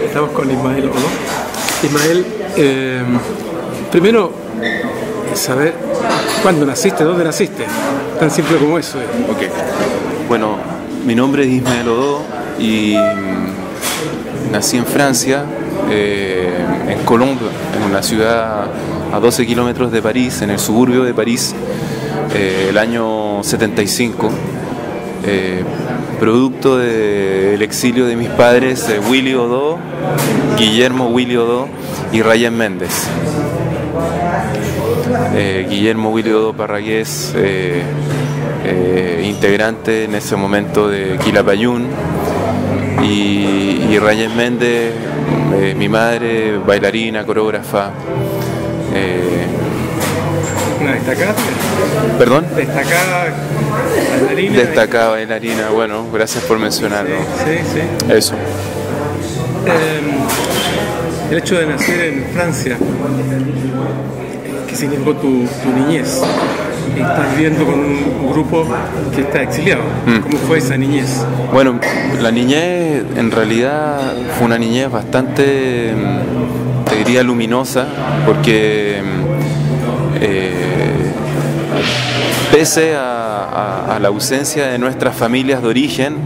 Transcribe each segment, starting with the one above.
Estamos con Ismael Odó. Ismael, primero, saber cuándo naciste, dónde naciste. Tan simple como eso. Ok. Bueno, mi nombre es Ismael Odó y nací en Francia, en Colombes, en una ciudad a 12 kilómetros de París, en el suburbio de París, el año 75. Producto del exilio de mis padres, Willy Odó, Guillermo Willy Odó y Ryan Méndez. Guillermo Willy Odó Parragués, integrante en ese momento de Quilapayún, y Ryan Méndez, mi madre, bailarina, coreógrafa. ¿Una destacada? ¿Perdón? Destacada bailarina. Destacada bailarina, bueno, gracias por mencionarlo. Sí. Eso. El hecho de nacer en Francia, ¿qué significó tu niñez? Estás viviendo con un grupo que está exiliado. ¿Cómo fue esa niñez? Bueno, la niñez en realidad fue una niñez bastante, te diría, luminosa, porque pese a la ausencia de nuestras familias de origen,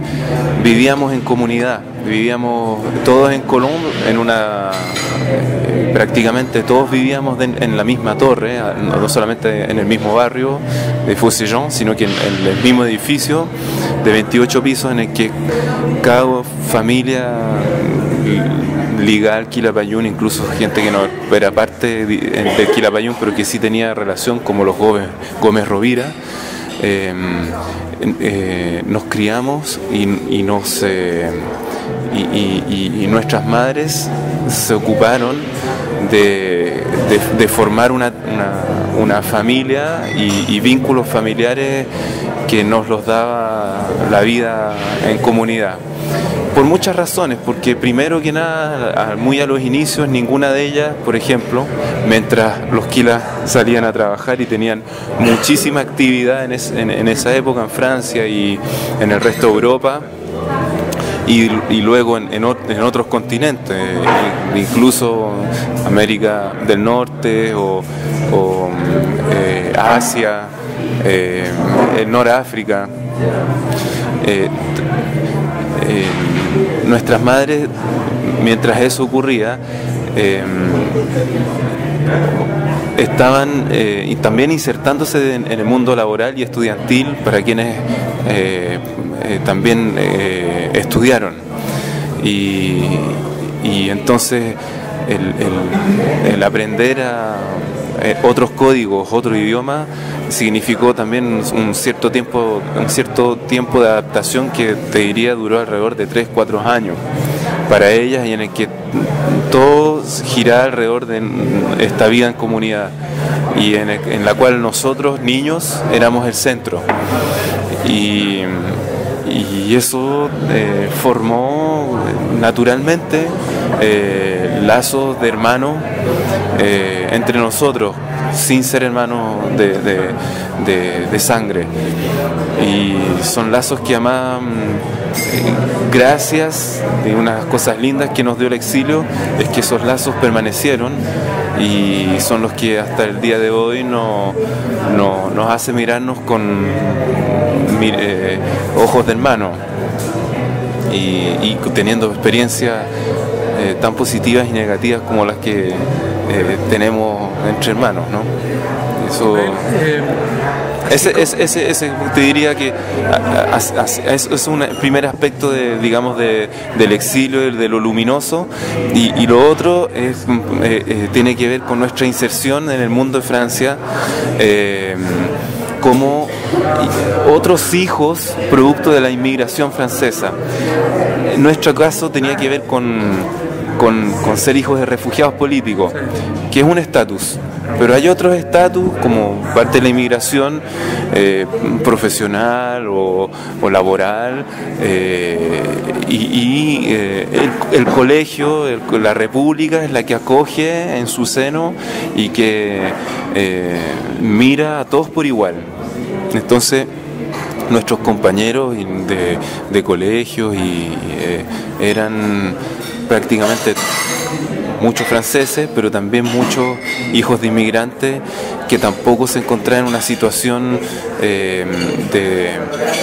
vivíamos en comunidad, vivíamos todos en Colombes, prácticamente todos vivíamos en la misma torre, no solamente en el mismo barrio de Faucillon, sino que en el mismo edificio de 28 pisos en el que cada familia ligada al Quilapayún, incluso gente que no era parte del Quilapayún, pero que sí tenía relación, como los Gómez Rovira, nos criamos y nuestras madres se ocuparon de formar una familia y vínculos familiares que nos los daba la vida en comunidad. Por muchas razones, porque primero que nada, muy a los inicios, ninguna de ellas, por ejemplo, mientras los quilas salían a trabajar y tenían muchísima actividad en esa época en Francia y en el resto de Europa, y luego en otros continentes, incluso América del Norte o Asia, el Noráfrica. Nuestras madres, mientras eso ocurría, estaban también insertándose en el mundo laboral y estudiantil para quienes también estudiaron. Y entonces el aprender otros códigos, otro idioma, significó también un cierto tiempo de adaptación que te diría duró alrededor de 3-4 años para ellas, y en el que todo giraba alrededor de esta vida en comunidad y en la cual nosotros, niños, éramos el centro. Y eso formó naturalmente lazos de hermanos entre nosotros, sin ser hermanos de sangre. Y son lazos que además, gracias de unas cosas lindas que nos dio el exilio, es que esos lazos permanecieron y son los que hasta el día de hoy nos hace mirarnos con ojos de hermano y teniendo experiencias tan positivas y negativas como las que tenemos entre hermanos, ¿no? Eso, ese te diría que es un primer aspecto del exilio, de lo luminoso, y lo otro tiene que ver con nuestra inserción en el mundo de Francia como otros hijos producto de la inmigración francesa. En nuestro caso tenía que ver con ser hijos de refugiados políticos, que es un estatus, pero hay otros estatus como parte de la inmigración profesional o laboral, el colegio, la república es la que acoge en su seno y que mira a todos por igual. Entonces nuestros compañeros de colegios y eran prácticamente muchos franceses, pero también muchos hijos de inmigrantes que tampoco se encontraban en una situación de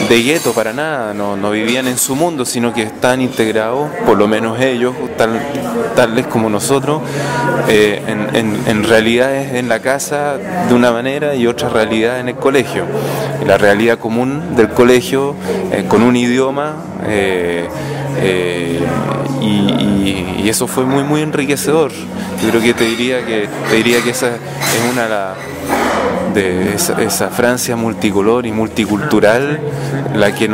gueto para nada, no vivían en su mundo, sino que están integrados, por lo menos ellos, tales como nosotros, en realidades en la casa de una manera y otra realidad en el colegio. La realidad común del colegio con un idioma, y eso fue muy muy enriquecedor. Yo creo que te diría que esa es una de esa Francia multicolor y multicultural la que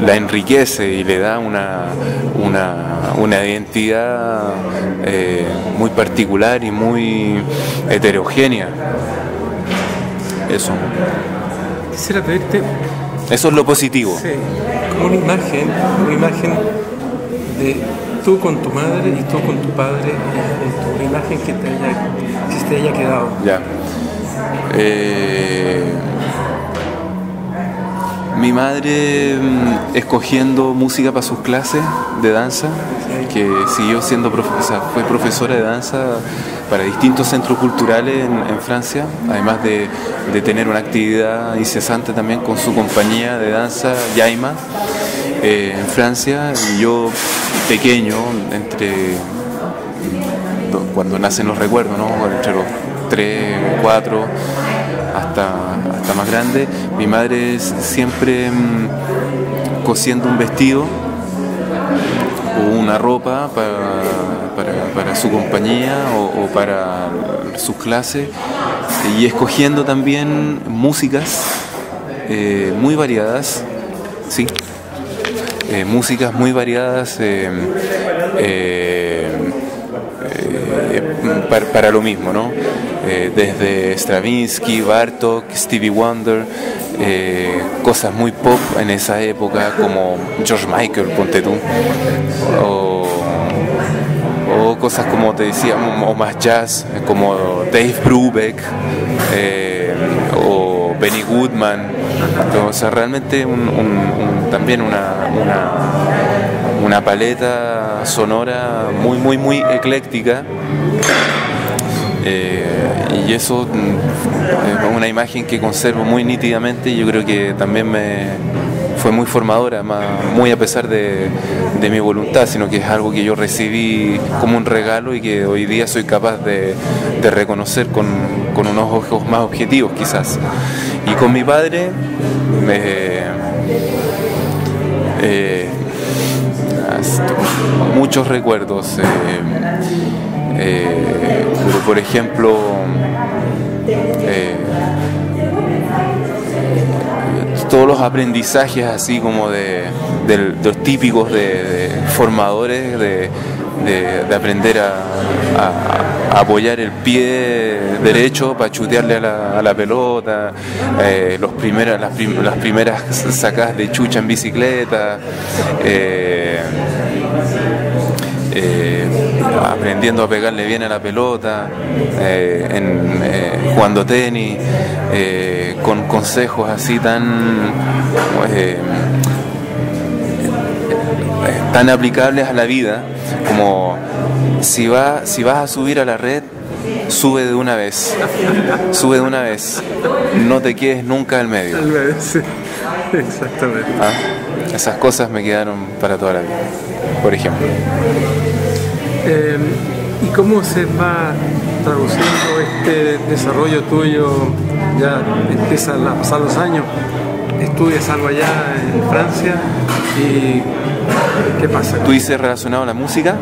la enriquece y le da una identidad muy particular y muy heterogénea. Eso. Quisiera pedirte... Eso es lo positivo. Sí, como una imagen de tú con tu madre y tú con tu padre, una imagen que te haya quedado. Ya. Mi madre escogiendo música para sus clases de danza, que siguió siendo fue profesora de danza para distintos centros culturales en Francia, además de tener una actividad incesante también con su compañía de danza, Yaima, en Francia. Y yo, pequeño, cuando nacen los recuerdos, ¿no? Entre los 3, 4, hasta más grande, mi madre siempre cosiendo un vestido o una ropa para su compañía o para sus clases, y escogiendo también músicas muy variadas, ¿sí? Músicas muy variadas para lo mismo, ¿no? Desde Stravinsky, Bartók, Stevie Wonder, cosas muy pop en esa época como George Michael, ponte tú, o cosas como te decía, o más jazz, como Dave Brubeck, o Benny Goodman. O sea, realmente también una paleta sonora muy muy muy ecléctica, y eso es una imagen que conservo muy nítidamente, y yo creo que también fue muy formadora, muy a pesar de mi voluntad, sino que es algo que yo recibí como un regalo y que hoy día soy capaz de reconocer con unos ojos más objetivos quizás. Y con mi padre muchos recuerdos, pero por ejemplo todos los aprendizajes así como de los típicos de formadores, de aprender a apoyar el pie derecho para chutearle a la pelota, las primeras sacadas de chucha en bicicleta, aprendiendo a pegarle bien a la pelota, jugando tenis, con consejos así tan aplicables a la vida, como si vas a subir a la red, sube de una vez, no te quedes nunca al medio. Al medio, sí, exactamente. Esas cosas me quedaron para toda la vida, por ejemplo. ¿Y cómo se va traduciendo este desarrollo tuyo? Ya empiezan a pasar los años, estudias algo allá en Francia y ¿qué pasa? ¿Tú dices relacionado a la música?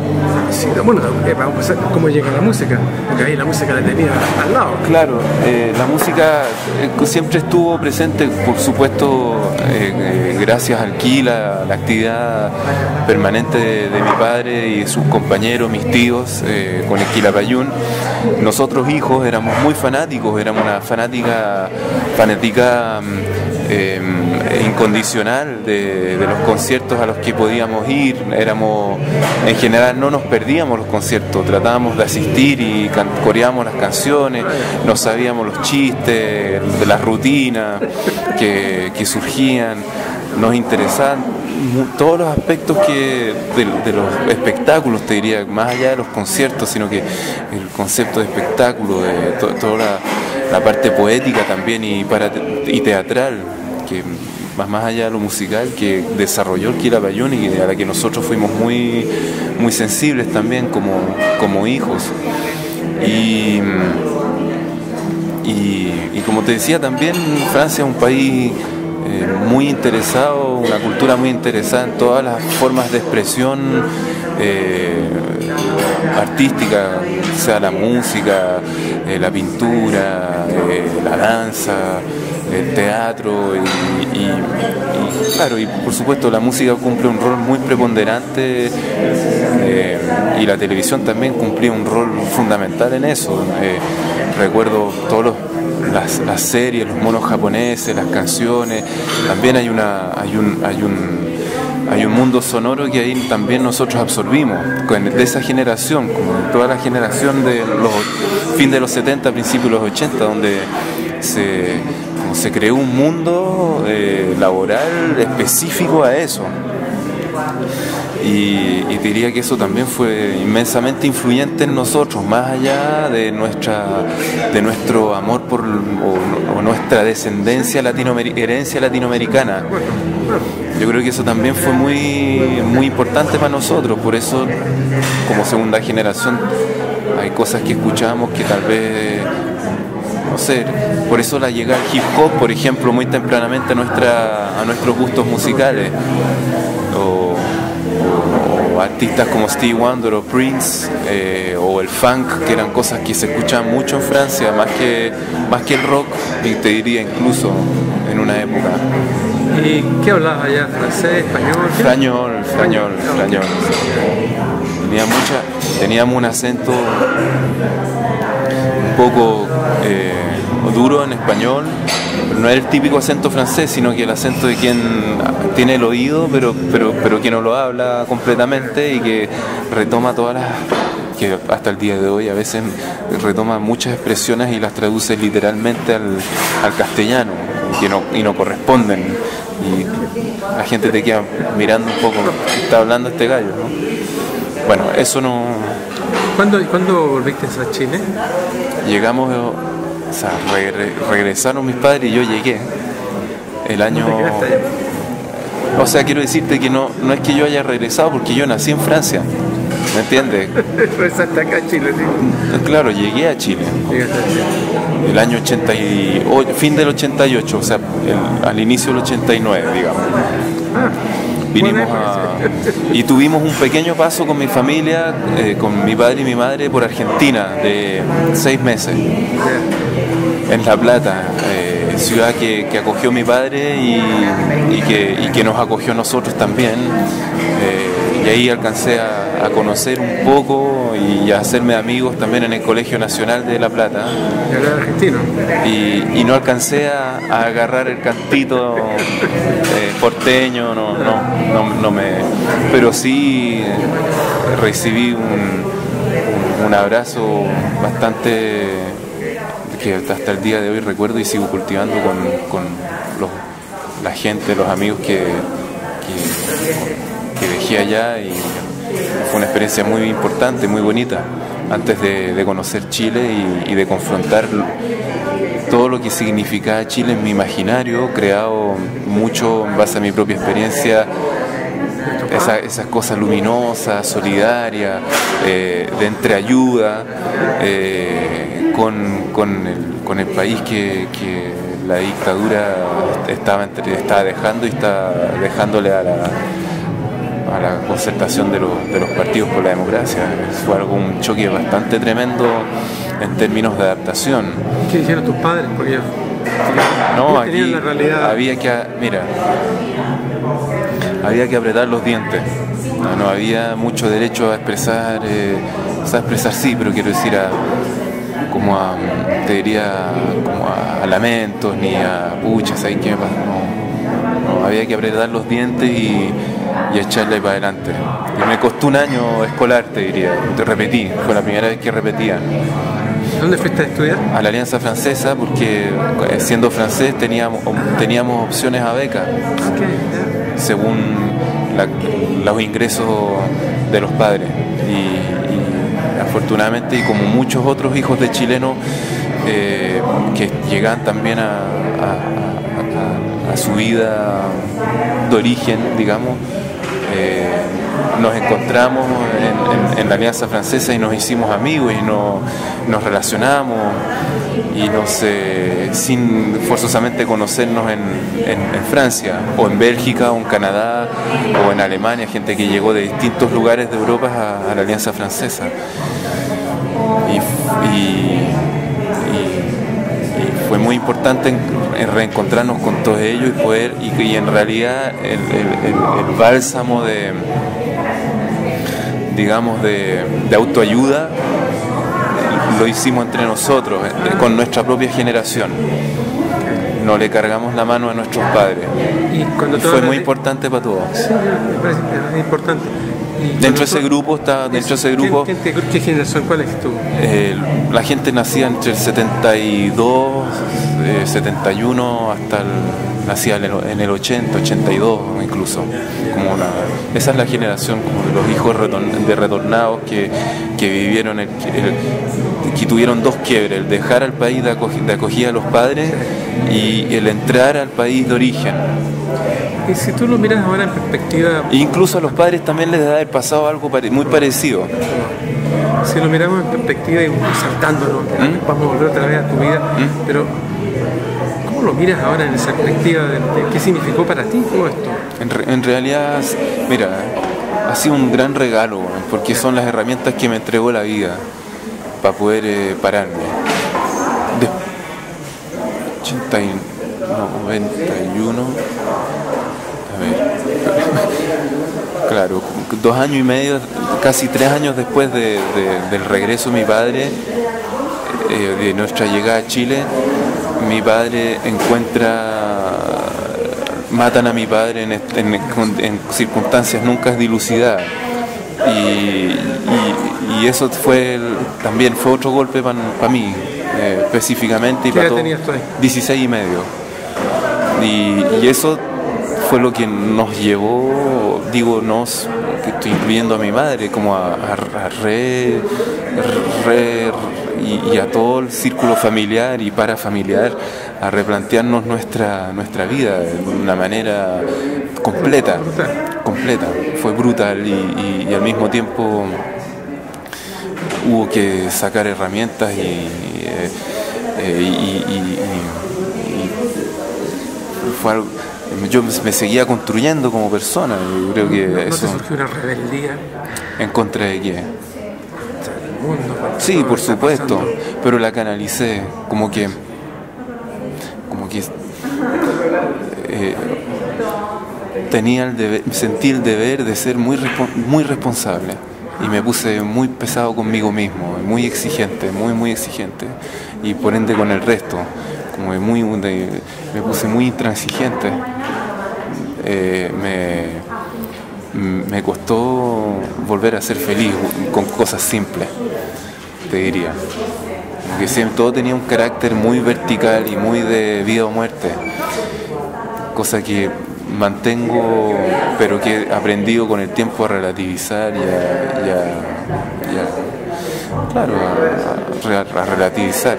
Sí, bueno, vamos a ver cómo llega la música, porque ahí la música la tenía al lado. Claro, la música siempre estuvo presente, por supuesto, gracias al Quila, la actividad permanente de mi padre y sus compañeros, mis tíos, con el Quilapayún. Nosotros hijos éramos muy fanáticos, éramos una fanática incondicional de los conciertos a los que podíamos ir. En general no nos perdíamos los conciertos, tratábamos de asistir y coreábamos las canciones, nos sabíamos los chistes, de las rutinas que surgían, nos interesaban todos los aspectos de los espectáculos, te diría, más allá de los conciertos, sino que el concepto de espectáculo, de toda la parte poética también y teatral, que más allá de lo musical, que desarrolló el Quilapayún y a la que nosotros fuimos muy, muy sensibles también como hijos. Y como te decía también, Francia es un país muy interesado, una cultura muy interesada en todas las formas de expresión artística, sea la música, la pintura, la danza, el teatro y claro, y por supuesto la música cumple un rol muy preponderante y la televisión también cumplía un rol fundamental en eso. Recuerdo las series, los monos japoneses, las canciones, también hay un mundo sonoro que ahí también nosotros absorbimos, de esa generación, como toda la generación de fin de los 70, principios de los 80, donde se creó un mundo laboral específico a eso. Y diría que eso también fue inmensamente influyente en nosotros, más allá de nuestro amor o nuestra descendencia herencia latinoamericana. Yo creo que eso también fue muy, muy importante para nosotros, por eso como segunda generación hay cosas que escuchamos que tal vez, no sé, por eso la llegada al hip hop, por ejemplo, muy tempranamente a nuestros gustos musicales, o artistas como Stevie Wonder o Prince, o el funk, que eran cosas que se escuchaban mucho en Francia, más que el rock, y te diría incluso en una época. ¿Y qué hablabas allá? ¿Francés, español? Español. Teníamos un acento un poco duro en español, pero no era el típico acento francés, sino que el acento de quien tiene el oído, pero que no lo habla completamente y que retoma que hasta el día de hoy a veces retoma muchas expresiones y las traduce literalmente al castellano y no corresponden, y la gente te queda mirando un poco, ¿qué está hablando este gallo, no? Bueno, eso no... ¿Cuándo volviste a Chile? Llegamos, o sea, regresaron mis padres y yo llegué el año... ¿Dónde quedaste allá? O sea, quiero decirte que no es que yo haya regresado, porque yo nací en Francia, ¿me entiendes? Regresaste acá a Chile, sí. Claro, llegué a Chile. Llegaste a Chile. El año 88, fin del 88, o sea, al inicio del 89, digamos. Vinimos y tuvimos un pequeño paso con mi familia, con mi padre y mi madre, por Argentina, de 6 meses, en La Plata, ciudad que acogió mi padre y que nos acogió a nosotros también. Y ahí alcancé a conocer un poco y a hacerme amigos también en el Colegio Nacional de La Plata. ¿Y hablar argentino? Y no alcancé a agarrar el cantito porteño, pero sí recibí un abrazo bastante que hasta el día de hoy recuerdo y sigo cultivando con la gente, los amigos que dejé allá, y fue una experiencia muy importante, muy bonita, antes de conocer Chile y de confrontar todo lo que significaba Chile en mi imaginario, creado mucho en base a mi propia experiencia, esas cosas luminosas, solidarias, de entreayuda, con el país que la dictadura estaba dejando y está dejándole a la concertación de los partidos por la democracia. Fue un choque bastante tremendo en términos de adaptación. ¿Qué dijeron tus padres? Porque no, aquí la realidad... había que apretar los dientes. No había mucho derecho a expresar, sí, pero quiero decir te diría, como a lamentos, ni a puchas, ¿sabes qué me pasa? No, había que apretar los dientes y echarle para adelante. Y me costó un año escolar, te diría, repetí, fue la primera vez que repetía. ¿Dónde fuiste a estudiar? A la Alianza Francesa, porque siendo francés teníamos opciones a beca, según los ingresos de los padres. Y afortunadamente, y como muchos otros hijos de chilenos que llegan también a su vida de origen, digamos, nos encontramos en la Alianza Francesa y nos hicimos amigos y nos relacionamos y sin forzosamente conocernos en Francia o en Bélgica o en Canadá o en Alemania, gente que llegó de distintos lugares de Europa a la Alianza Francesa y fue muy importante en reencontrarnos con todos ellos y en realidad el bálsamo digamos de autoayuda lo hicimos entre nosotros, con nuestra propia generación. No le cargamos la mano a nuestros padres. Y fue muy importante para todos. Sí, me parece que es importante. Dentro de ese grupo ¿Qué generación? ¿Cuál es tú? La gente nacía entre el 72, 71 nacía en el 80, 82 incluso. Esa es la generación como de los hijos de retornados que vivieron, que tuvieron dos quiebres: el dejar al país de acogida a los padres y el entrar al país de origen. Y si tú lo miras ahora en perspectiva... Incluso a los padres también les debe haber pasado algo muy parecido. Si lo miramos en perspectiva y saltándonos, vamos a volver otra vez a tu vida, pero ¿cómo lo miras ahora en esa perspectiva de qué significó para ti todo esto? En realidad, mira, ha sido un gran regalo, porque son las herramientas que me entregó la vida para poder pararme. 91... Claro, 2 años y medio, casi 3 años después del regreso de mi padre, de nuestra llegada a Chile, mi padre matan a mi padre en circunstancias nunca dilucidadas. Y eso también fue otro golpe para mí, específicamente. Y ¿qué edad tenías tú ahí? 16 y medio. Y eso fue lo que nos llevó, que estoy incluyendo a mi madre, como y a todo el círculo familiar y parafamiliar, a replantearnos nuestra vida de una manera completa. Fue brutal y al mismo tiempo hubo que sacar herramientas y fue algo. Yo me seguía construyendo como persona. Yo creo que ¿No eso... te surgió una rebeldía? ¿En contra de qué? El mundo. Sí, por supuesto, pero la canalicé como que sentí el deber de ser muy responsable y me puse muy pesado conmigo mismo, muy exigente, muy exigente, y por ende con el resto. Me puse muy intransigente. Me costó volver a ser feliz con cosas simples, te diría. Porque siempre todo tenía un carácter muy vertical y muy de vida o muerte, cosa que mantengo, pero que he aprendido con el tiempo a relativizar a relativizar,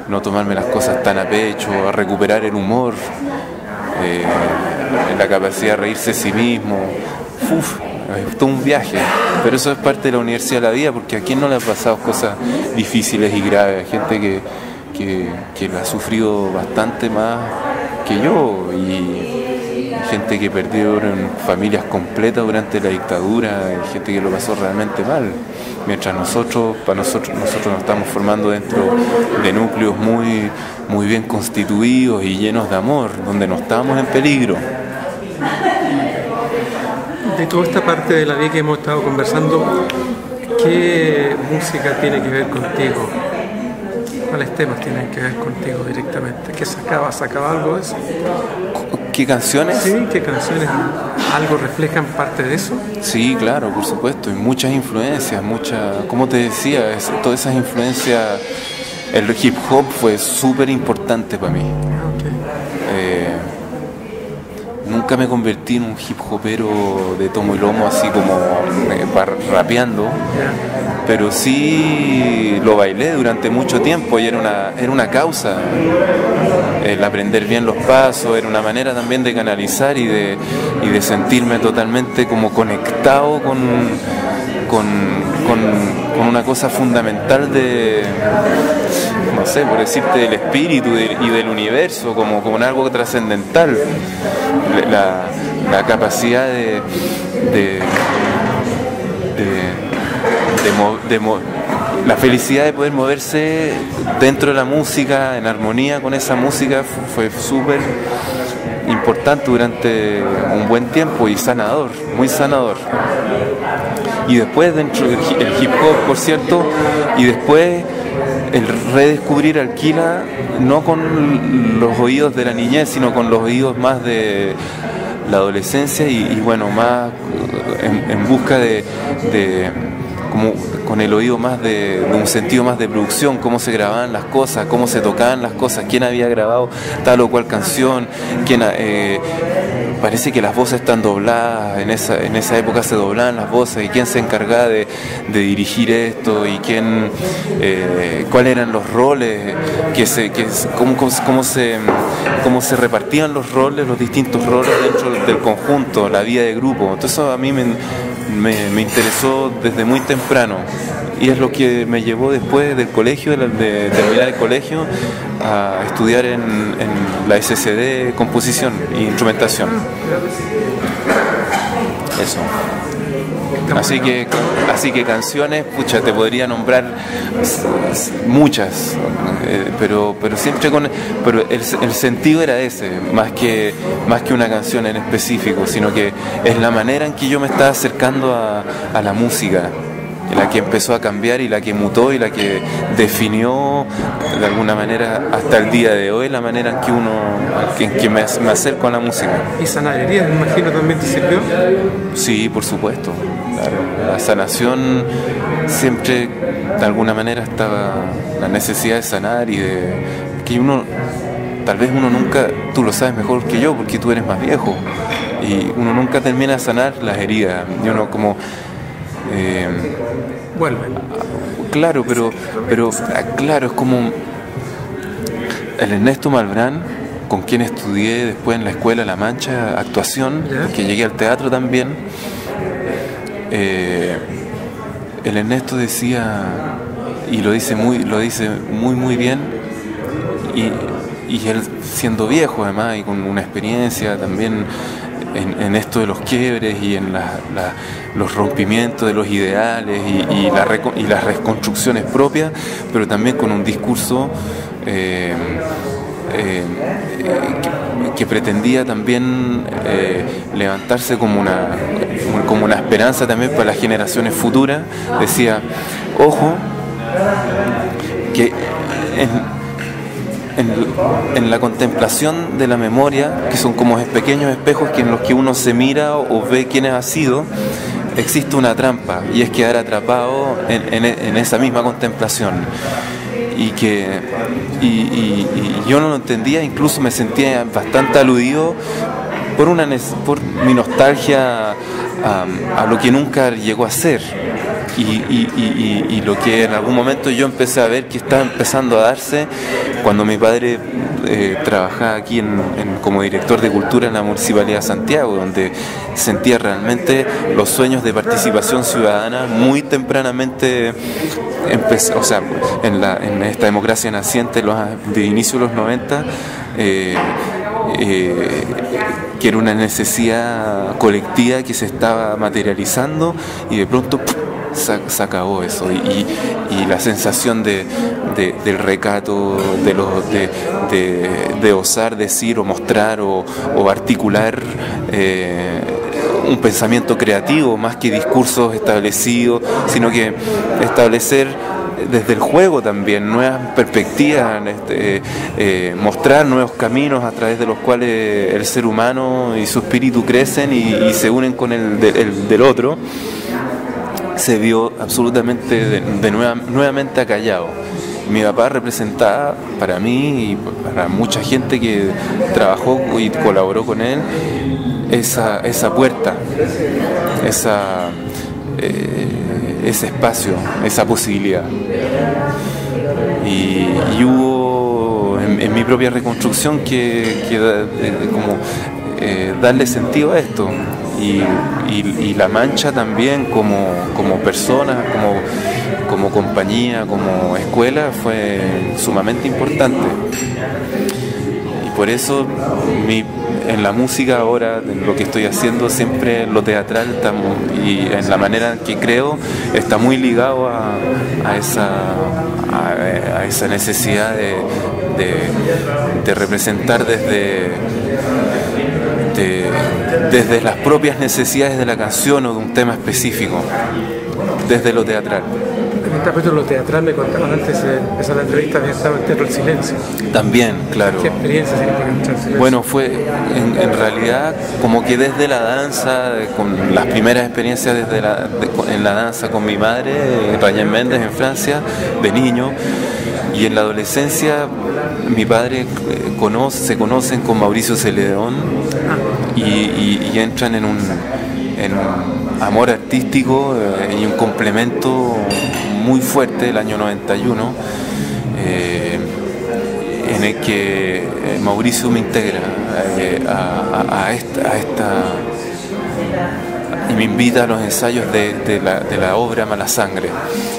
no tomarme las cosas tan a pecho, a recuperar el humor, la capacidad de reírse de sí mismo. Es todo un viaje, pero eso es parte de la universidad de la vida, porque a quién no le han pasado cosas difíciles y graves, gente que la ha sufrido bastante más que yo, y gente que perdieron familias completas durante la dictadura, y gente que lo pasó realmente mal, mientras nosotros nos estamos formando dentro de núcleos muy bien constituidos y llenos de amor, donde no estábamos en peligro. De toda esta parte de la vida que hemos estado conversando, ¿Qué música tiene que ver contigo? ¿Cuáles temas tienen que ver contigo directamente? ¿Qué sacaba algo de eso? ¿Qué canciones? Sí, ¿qué canciones algo reflejan parte de eso? Sí, claro, por supuesto, y muchas influencias, como te decía, todas esas influencias, el hip hop fue súper importante para mí. Okay. Nunca me convertí en un hip hopero de tomo y lomo, así como rapeando, pero sí lo bailé durante mucho tiempo y era una causa. El aprender bien los pasos era una manera también de canalizar y de sentirme totalmente como conectado con una cosa fundamental de, no sé, por decirte, del espíritu y del universo, como algo trascendental. La capacidad la felicidad de poder moverse dentro de la música, en armonía con esa música, fue súper importante durante un buen tiempo y sanador, muy sanador. Y después dentro del hip hop, por cierto, y después el redescubrir Alquila, no con los oídos de la niñez, sino con los oídos más de la adolescencia y bueno, más en busca de como con el oído más de un sentido más de producción, cómo se grababan las cosas, cómo se tocaban las cosas, quién había grabado tal o cual canción, parece que las voces están dobladas, en esa época se doblaban las voces, y quién se encargaba de dirigir esto, y cuáles eran los roles, cómo se repartían los roles, los distintos roles dentro del conjunto, la vida de grupo. Entonces eso a mí me interesó desde muy temprano, y es lo que me llevó después del colegio, de terminar el colegio, a estudiar en la SCD composición e instrumentación. Eso. Así que canciones, pucha, te podría nombrar muchas, pero siempre pero el sentido era ese, más que una canción en específico, sino que es la manera en que yo me estaba acercando a la música, la que empezó a cambiar y la que mutó y la que definió de alguna manera hasta el día de hoy la manera en que me acerco a la música. ¿Y sanadería, me imagino, también te sirvió? Sí, por supuesto. Claro. La sanación siempre de alguna manera estaba la necesidad de sanar y de que tal vez uno nunca, tú lo sabes mejor que yo porque tú eres más viejo, y uno nunca termina de sanar las heridas y uno como vuelve. Claro, pero claro, es como el Ernesto Malbrán, con quien estudié después en la escuela La Mancha actuación, que llegué al teatro también. El Ernesto decía, y lo dice muy bien, y él siendo viejo además y con una experiencia también en esto de los quiebres y en los rompimientos de los ideales y las reconstrucciones propias, pero también con un discurso que pretendía también levantarse como una esperanza también para las generaciones futuras. Decía, ojo, que en la contemplación de la memoria, que son como pequeños espejos en los que uno se mira o ve quién ha sido, existe una trampa, y es quedar atrapado en esa misma contemplación. Y yo no lo entendía, incluso me sentía bastante aludido por mi nostalgia a lo que nunca llegó a ser. Y lo que en algún momento yo empecé a ver que estaba empezando a darse cuando mi padre trabajaba aquí como director de cultura en la Municipalidad de Santiago, donde sentía realmente los sueños de participación ciudadana muy tempranamente o sea, en esta democracia naciente de inicio de los 90, que era una necesidad colectiva que se estaba materializando, y de pronto se acabó eso, y la sensación del recato, de osar decir o mostrar o articular un pensamiento creativo más que discursos establecidos, sino que establecer desde el juego también nuevas perspectivas, mostrar nuevos caminos a través de los cuales el ser humano y su espíritu crecen y se unen con el del otro. Se vio absolutamente nuevamente acallado. Mi papá representaba para mí y para mucha gente que trabajó y colaboró con él esa puerta, ese espacio, esa posibilidad. Y hubo en mi propia reconstrucción darle sentido a esto. Y La Mancha también como persona, como compañía, como escuela, fue sumamente importante. Y por eso en la música ahora, en lo que estoy haciendo, siempre lo teatral y en la manera en que creo está muy ligado a esa necesidad de representar desde las propias necesidades de la canción o de un tema específico, desde lo teatral. Respecto a lo teatral, me contaban antes de empezar la entrevista, había estado en Teatro del Silencio. También, claro. ¿Qué experiencia tiene por el Silencio? Bueno, fue en realidad como que desde la danza, con las primeras experiencias en la danza con mi madre, Rayen Méndez en Francia, de niño, y en la adolescencia mi padre se conocen con Mauricio Celedón y entran en un amor artístico y un complemento muy fuerte el año 91, en el que Mauricio me integra a esta y me invita a los ensayos de la obra Mala Sangre,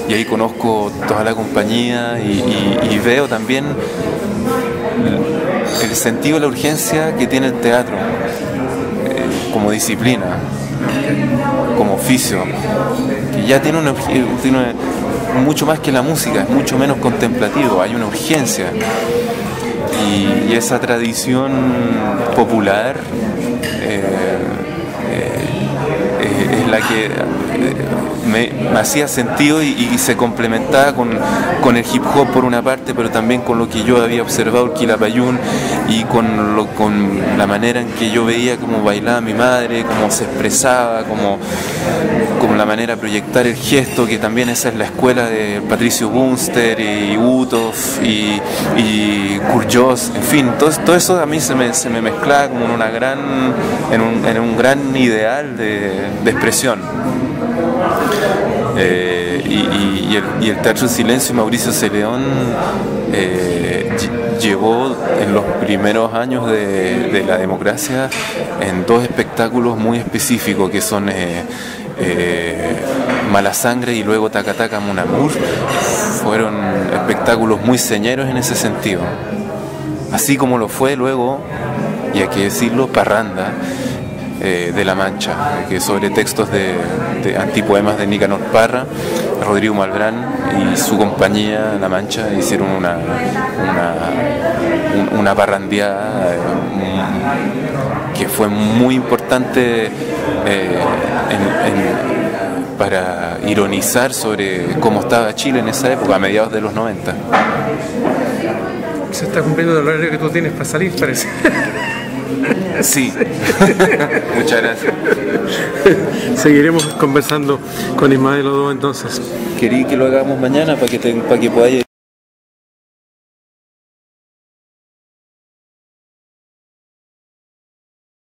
y ahí conozco toda la compañía y veo también el sentido de la urgencia que tiene el teatro como disciplina, como oficio, que ya tiene mucho más que la música, es mucho menos contemplativo, hay una urgencia, y esa tradición popular es la que me hacía sentido y se complementaba con el hip hop por una parte, pero también con lo que yo había observado el Quilapayún y con la manera en que yo veía cómo bailaba mi madre, cómo se expresaba, como la manera de proyectar el gesto, que también esa es la escuela de Patricio Bunster y Uthoff y Kurjós, en fin, todo eso a mí se me mezclaba como en un gran ideal de expresión. Y el Teatro del Silencio y Mauricio Celedón llevó en los primeros años de la democracia en dos espectáculos muy específicos, que son Mala Sangre y luego Taca Taca Mon Amour. Fueron espectáculos muy señeros en ese sentido, así como lo fue luego, y hay que decirlo, Parranda de La Mancha, que sobre textos de antipoemas de Nicanor Parra, Rodrigo Malbrán y su compañía La Mancha hicieron una parrandeada que fue muy importante para ironizar sobre cómo estaba Chile en esa época, a mediados de los 90. Se está cumpliendo el horario que tú tienes para salir, parece. Sí. Muchas gracias. Seguiremos conversando con Ismael Odoa entonces. Quería que lo hagamos mañana para que podáis